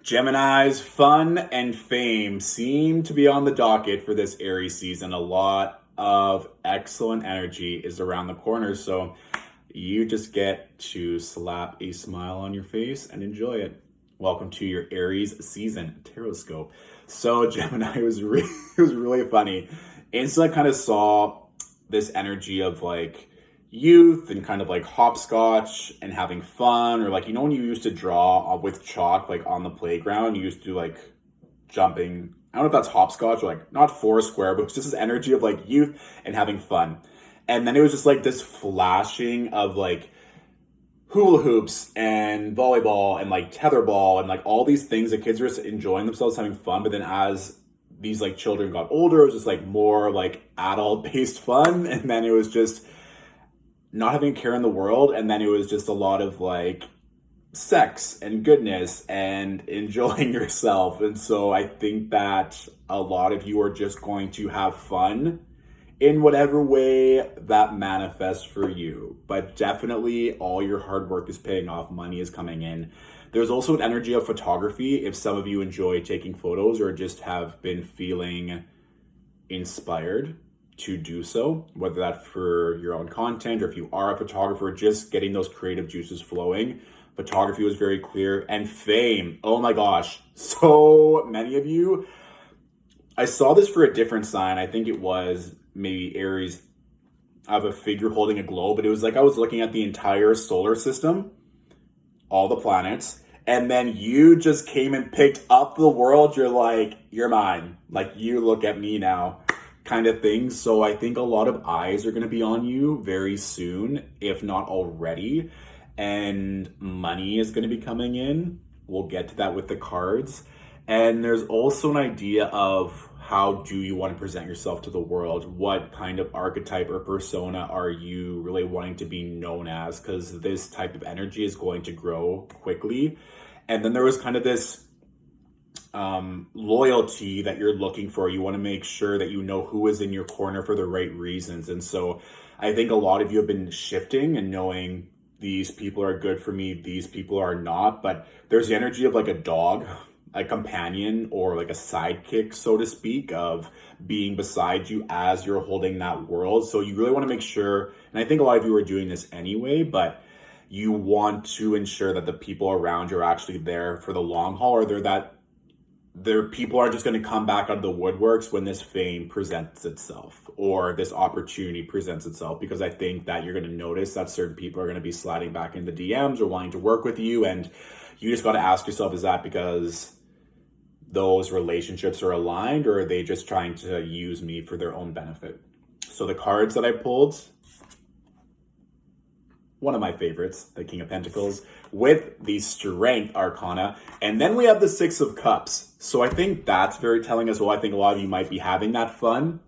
Gemini's fun and fame seem to be on the docket for this Aries season. A lot of excellent energy is around the corner, so you just get to slap a smile on your face and enjoy it. Welcome to your Aries season Tarotscope. So Gemini was really, it was really funny. Instantly kind of saw this energy of like youth and kind of like hopscotch and having fun, or like, you know, when you used to draw with chalk like on the playground, you used to do like jumping. I don't know if that's hopscotch or like not Foursquare, but it's just this energy of like youth and having fun. And then it was just like this flashing of like hula hoops and volleyball and like tetherball and like all these things that kids were just enjoying themselves, having fun. But then as these like children got older, it was just like more like adult based fun. And then it was just not having a care in the world. And then it was just a lot of like sex and goodness and enjoying yourself. And so I think that a lot of you are just going to have fun in whatever way that manifests for you. But definitely all your hard work is paying off. Money is coming in. There's also an energy of photography. If some of you enjoy taking photos or just have been feeling inspired to do so, whether that's for your own content or if you are a photographer, just getting those creative juices flowing. Photography was very clear. And fame, oh my gosh, so many of you. I saw this for a different sign. I think it was maybe Aries, of a figure holding a globe, but it was like I was looking at the entire solar system, all the planets, and then you just came and picked up the world. You're like, you're mine. Like, you look at me now, kind of thing. So I think a lot of eyes are going to be on you very soon, if not already. And money is going to be coming in. We'll get to that with the cards. And there's also an idea of how do you want to present yourself to the world? What kind of archetype or persona are you really wanting to be known as? Because this type of energy is going to grow quickly. And then there was kind of this loyalty that you're looking for. You want to make sure that you know who is in your corner for the right reasons. And so I think a lot of you have been shifting and knowing these people are good for me, these people are not. But there's the energy of like a dog, a companion, or like a sidekick, so to speak, of being beside you as you're holding that world. So you really want to make sure, and I think a lot of you are doing this anyway, but you want to ensure that the people around you are actually there for the long haul, or their people are just going to come back out of the woodworks when this fame presents itself or this opportunity presents itself. Because I think that you're going to notice that certain people are going to be sliding back in the DMs or wanting to work with you, and you just got to ask yourself, is that because those relationships are aligned, or are they just trying to use me for their own benefit? So the cards that I pulled, one of my favorites, the King of Pentacles, with the Strength Arcana. And then we have the Six of Cups. So I think that's very telling as well. I think a lot of you might be having that fun,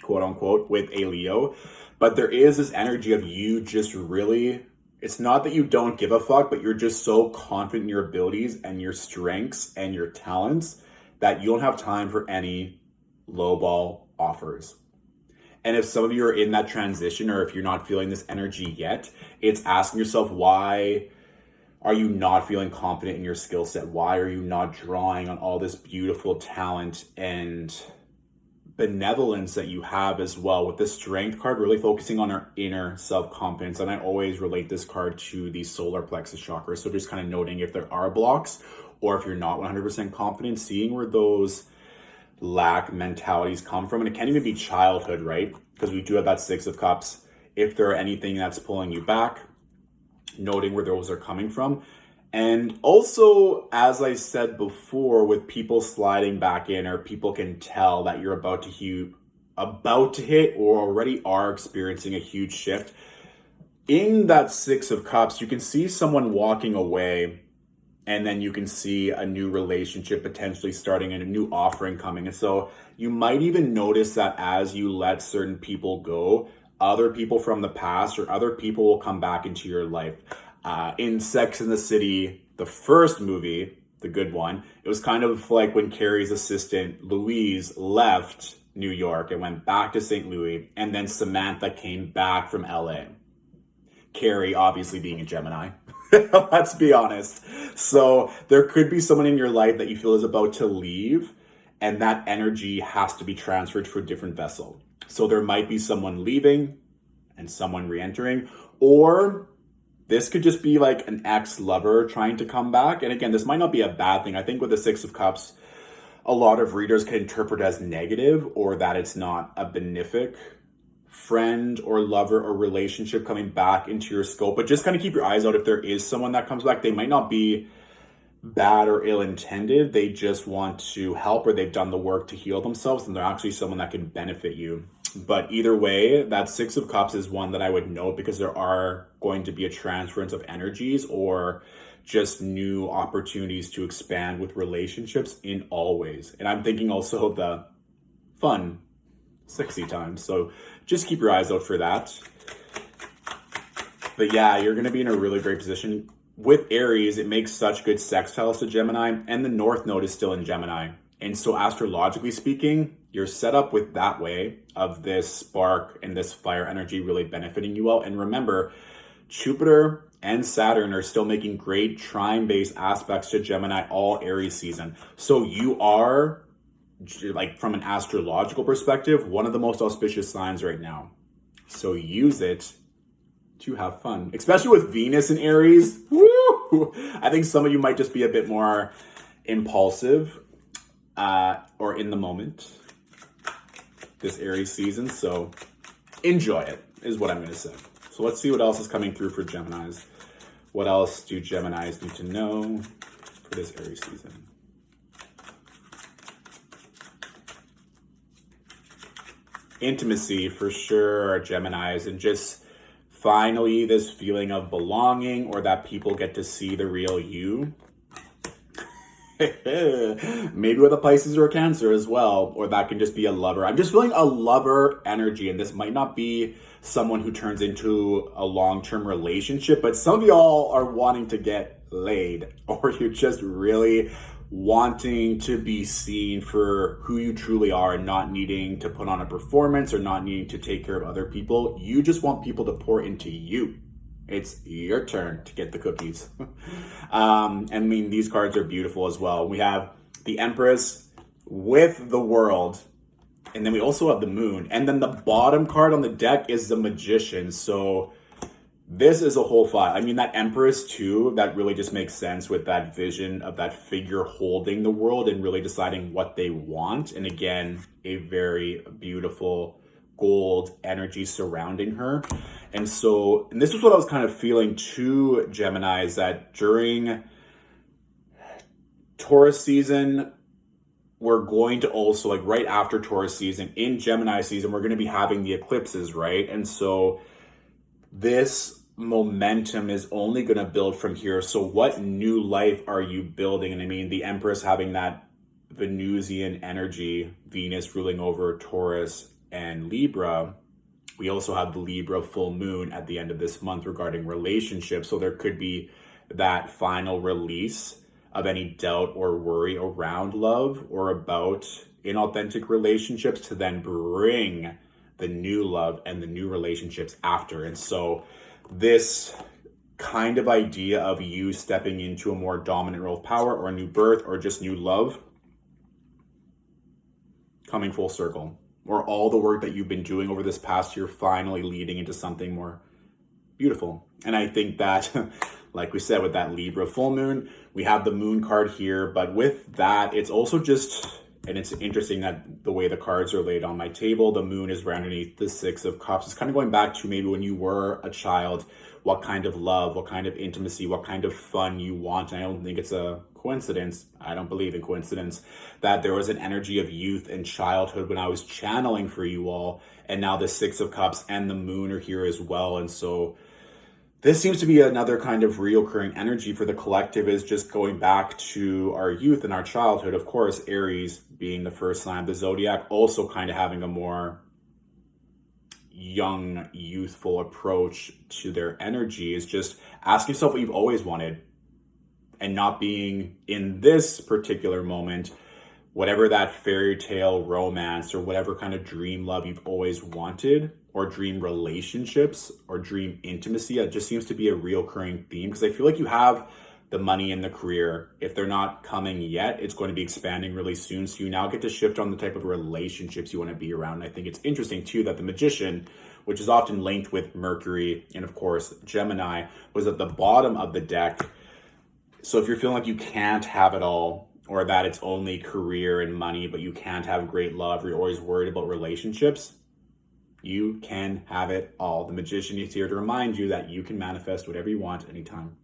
quote unquote, with a Leo. But there is this energy of you just really, it's not that you don't give a fuck, but you're just so confident in your abilities and your strengths and your talents that you don't have time for any lowball offers. And if some of you are in that transition, or if you're not feeling this energy yet, it's asking yourself, why are you not feeling confident in your skill set? Why are you not drawing on all this beautiful talent and benevolence that you have as well? With the Strength card, really focusing on our inner self-confidence. And I always relate this card to the solar plexus chakra. So just kind of noting if there are blocks, or if you're not 100% confident, seeing where those lack mentalities come from. And it can't even be childhood, right? Because we do have that Six of Cups. If there are anything that's pulling you back, noting where those are coming from. And also, as I said before, with people sliding back in, or people can tell that you're about to hit or already are experiencing a huge shift. In that Six of Cups, you can see someone walking away, and then you can see a new relationship potentially starting and a new offering coming. And so you might even notice that as you let certain people go, other people from the past or other people will come back into your life. In Sex and the City, the first movie, the good one, it was kind of like when Carrie's assistant, Louise, left New York and went back to St. Louis, and then Samantha came back from LA. Carrie obviously being a Gemini. Let's be honest. So there could be someone in your life that you feel is about to leave, and that energy has to be transferred to a different vessel. So there might be someone leaving and someone re-entering, or this could just be like an ex-lover trying to come back. And again, this might not be a bad thing. I think with the Six of Cups, a lot of readers can interpret as negative, or that it's not a benefic friend or lover or relationship coming back into your scope. But just kind of keep your eyes out if there is someone that comes back. They might not be bad or ill-intended. They just want to help, or they've done the work to heal themselves, and they're actually someone that can benefit you. But either way, that Six of Cups is one that I would note, because there are going to be a transference of energies or just new opportunities to expand with relationships in all ways. And I'm thinking also of the fun, sexy times. So just keep your eyes out for that. But yeah, you're going to be in a really great position. With Aries, it makes such good sextiles to Gemini, and the North Node is still in Gemini. And so astrologically speaking, you're set up with that way of this spark and this fire energy really benefiting you well. And remember, Jupiter and Saturn are still making great trine-based aspects to Gemini all Aries season. So you are, like from an astrological perspective, one of the most auspicious signs right now. So use it to have fun, especially with Venus in Aries. Woo! I think some of you might just be a bit more impulsive or in the moment this Aries season. So enjoy it is what I'm going to say. So let's see what else is coming through for Geminis. What else do Geminis need to know for this Aries season? Intimacy for sure, Geminis, and just finally this feeling of belonging, or that people get to see the real you. Maybe with a Pisces or a Cancer as well, or that can just be a lover. I'm just feeling a lover energy, and this might not be someone who turns into a long-term relationship, but some of y'all are wanting to get laid, or you're just really wanting to be seen for who you truly are and not needing to put on a performance or not needing to take care of other people. You just want people to pour into you. It's your turn to get the cookies. I mean, these cards are beautiful as well. We have the Empress with the World, and then we also have the Moon. And then the bottom card on the deck is the Magician. So this is a whole five. I mean, that Empress too, that really just makes sense with that vision of that figure holding the world and really deciding what they want. And again, a very beautiful gold energy surrounding her. And so, and this is what I was kind of feeling too, Gemini, is that during Taurus season, we're going to also, like right after Taurus season, in Gemini season, we're going to be having the eclipses, right? And so this momentum is only going to build from here. So what new life are you building? And I mean, the Empress having that Venusian energy, Venus ruling over Taurus and Libra. We also have the Libra full moon at the end of this month regarding relationships. So there could be that final release of any doubt or worry around love or about inauthentic relationships to then bring the new love and the new relationships after. And so this kind of idea of you stepping into a more dominant role of power or a new birth or just new love coming full circle, or all the work that you've been doing over this past year finally leading into something more beautiful. And I think that, like we said, with that Libra full moon, we have the Moon card here, but with that, it's also just, and it's interesting that the way the cards are laid on my table, the Moon is right underneath the Six of Cups. It's kind of going back to maybe when you were a child, what kind of love, what kind of intimacy, what kind of fun you want. And I don't think it's a coincidence, I don't believe in coincidence, that there was an energy of youth and childhood when I was channeling for you all. And now the Six of Cups and the Moon are here as well. And so this seems to be another kind of reoccurring energy for the collective, is just going back to our youth and our childhood. Of course, Aries being the first sign of the zodiac, also kind of having a more young, youthful approach to their energy, is just ask yourself what you've always wanted and not being in this particular moment, whatever that fairy tale romance or whatever kind of dream love you've always wanted, or dream relationships or dream intimacy. It just seems to be a reoccurring theme because I feel like you have the money and the career. If they're not coming yet, it's going to be expanding really soon. So you now get to shift on the type of relationships you want to be around. And I think it's interesting too that the Magician, which is often linked with Mercury and of course Gemini, was at the bottom of the deck. So if you're feeling like you can't have it all, or that it's only career and money, but you can't have great love, or you're always worried about relationships, you can have it all. The Magician is here to remind you that you can manifest whatever you want anytime.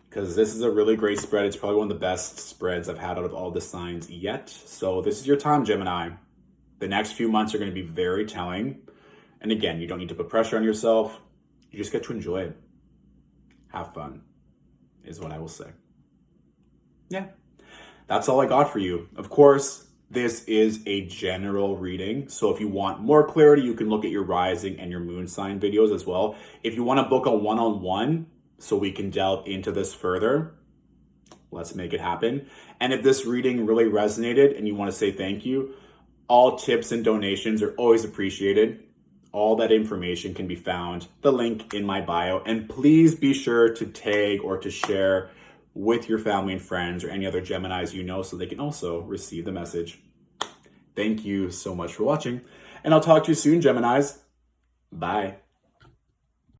Because this is a really great spread. It's probably one of the best spreads I've had out of all the signs yet. So this is your time, Gemini. The next few months are going to be very telling. And again, you don't need to put pressure on yourself. You just get to enjoy it. Have fun, is what I will say. Yeah, that's all I got for you. Of course, this is a general reading. So if you want more clarity, you can look at your rising and your moon sign videos as well. If you want to book a one-on-one, so we can delve into this further, let's make it happen. And if this reading really resonated and you want to say thank you, all tips and donations are always appreciated. All that information can be found, the link in my bio. And please be sure to tag or to share with your family and friends or any other Geminis you know so they can also receive the message. Thank you so much for watching. And I'll talk to you soon, Geminis. Bye.